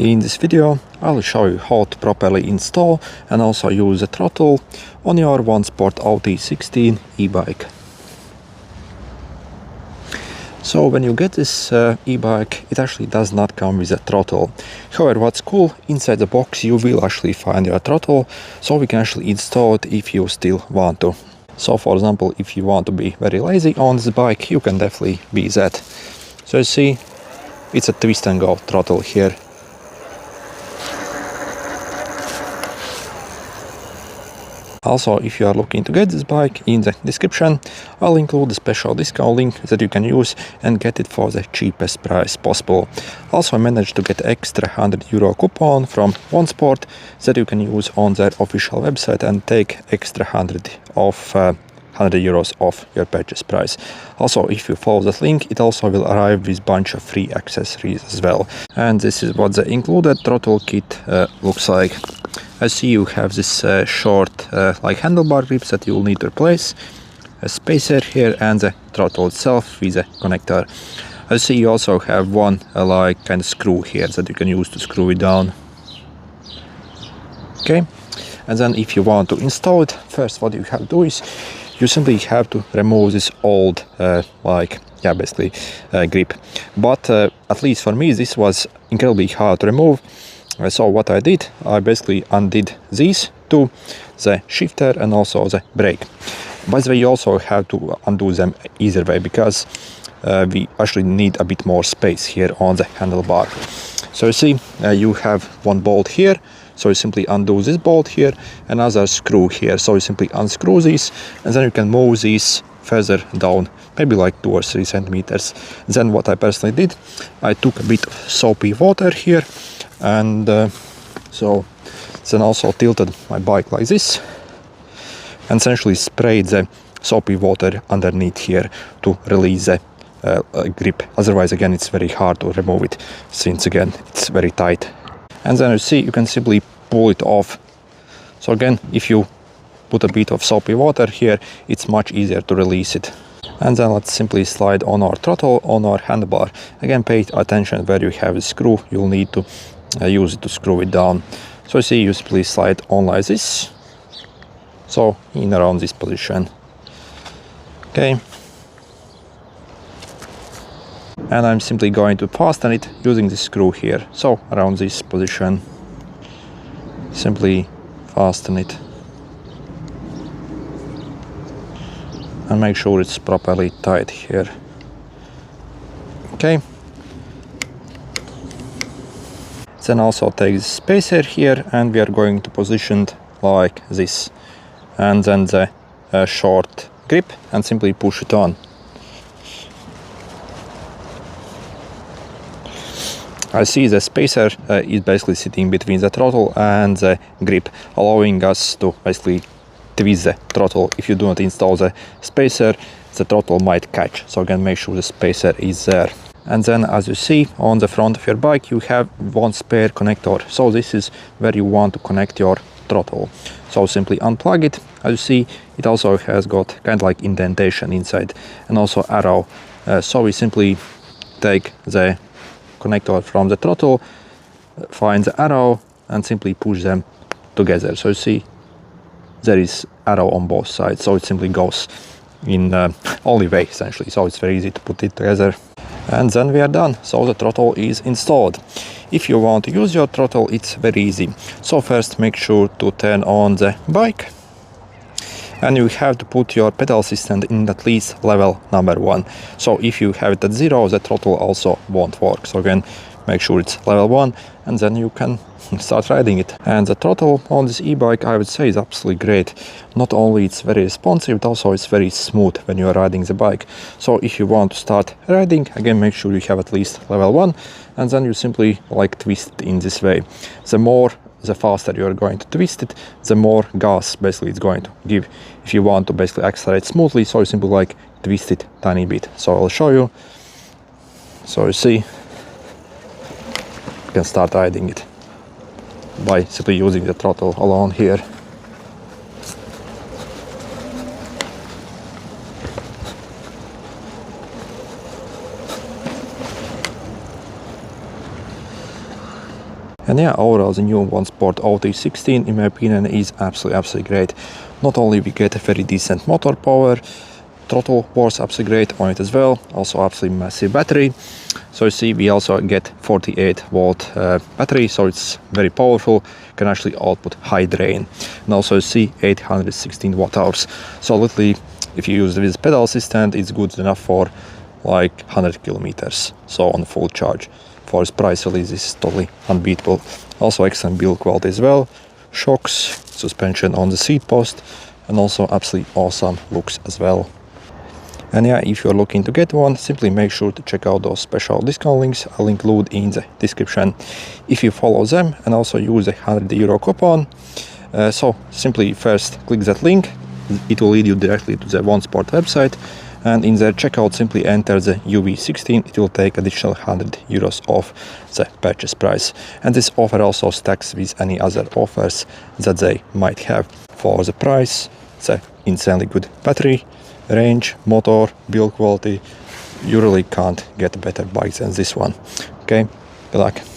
In this video, I'll show you how to properly install and also use the throttle on your OneSport OT16 e-bike. So when you get this e-bike, it actually does not come with a throttle. However, what's cool, inside the box you will actually find your throttle, so we can actually install it if you still want to. So for example, if you want to be very lazy on this bike, you can definitely be that. So you see, it's a twist and go throttle here. Also, if you are looking to get this bike, in the description I'll include a special discount link that you can use and get it for the cheapest price possible. Also, I managed to get extra €100 coupon from OneSport that you can use on their official website and take extra €100 off your purchase price. Also, if you follow that link, it also will arrive with a bunch of free accessories as well. And this is what the included throttle kit looks like. As see, you have this short like handlebar grips that you will need to replace, a spacer here, and the throttle itself with a connector. As see, you also have one like kind of screw here that you can use to screw it down. Okay, and then if you want to install it, first what you have to do is you simply have to remove this old grip. But at least for me, this was incredibly hard to remove. So what I did, I basically undid these two, the shifter and also the brake. By the way, you also have to undo them either way, because we actually need a bit more space here on the handlebar. So you see, you have one bolt here, so you simply undo this bolt here, another screw here, so you simply unscrew these, and then you can move these further down, maybe like 2 or 3 centimeters. Then what I personally did, I took a bit of soapy water here, and so then also tilted my bike like this and essentially sprayed the soapy water underneath here to release the grip. Otherwise, again, it's very hard to remove it, since again it's very tight. And then you see, you can simply pull it off. So again, if you put a bit of soapy water here, it's much easier to release it. And then let's simply slide on our throttle on our handlebar. Again, pay attention where you have the screw, you'll need to use it to screw it down. So you see, you simply slide on like this, so in around this position. Okay, and I'm simply going to fasten it using the screw here, so around this position. Simply fasten it and make sure it's properly tight here. Okay, then also take the spacer here, and we are going to position it like this, and then the short grip, and simply push it on. I see the spacer is basically sitting between the throttle and the grip, allowing us to basically twist the throttle. If you do not install the spacer, the throttle might catch, so again, make sure the spacer is there. And then, as you see, on the front of your bike you have one spare connector, so this is where you want to connect your throttle. So simply unplug it. As you see, it also has got kind of like indentation inside and also arrow. So we simply take the connector from the throttle, find the arrow, and simply push them together. So you see, there is arrow on both sides, so it simply goes in only way essentially, so it's very easy to put it together. And then we are done, so the throttle is installed. If you want to use your throttle, it's very easy. So first, make sure to turn on the bike, and you have to put your pedal assistant in at least level number 1. So if you have it at 0, the throttle also won't work. So again, make sure it's level 1, and then you can start riding it. And the throttle on this e-bike, I would say, is absolutely great. Not only it's very responsive, but also it's very smooth when you are riding the bike. So if you want to start riding, again, make sure you have at least level 1, and then you simply like twist it in this way. The faster you are going to twist it, the more gas basically it's going to give. If you want to basically accelerate smoothly, so you simply like twist it tiny bit. So I'll show you. So you see, you can start riding it by simply using the throttle alone here. And yeah, overall the new OneSport OT16 in my opinion is absolutely great. Not only we get a very decent motor power, throttle works absolutely great on it as well, also absolutely massive battery. So you see we also get 48 volt battery, so it's very powerful, can actually output high drain. And also you see 816 watt hours, so literally if you use this pedal assistant it's good enough for like 100 kilometers, so on full charge. For its price release is totally unbeatable. Also excellent build quality as well, shocks, suspension on the seat post, and also absolutely awesome looks as well. And yeah, if you're looking to get one, simply make sure to check out those special discount links I'll include in the description. If you follow them and also use a €100 coupon, so simply first click that link, it will lead you directly to the OneSport website, and in their checkout simply enter the UV16, it will take additional €100 off the purchase price. And this offer also stacks with any other offers that they might have. For the price, the insanely good battery, range, motor, build quality, you really can't get a better bike than this one. Okay, good luck.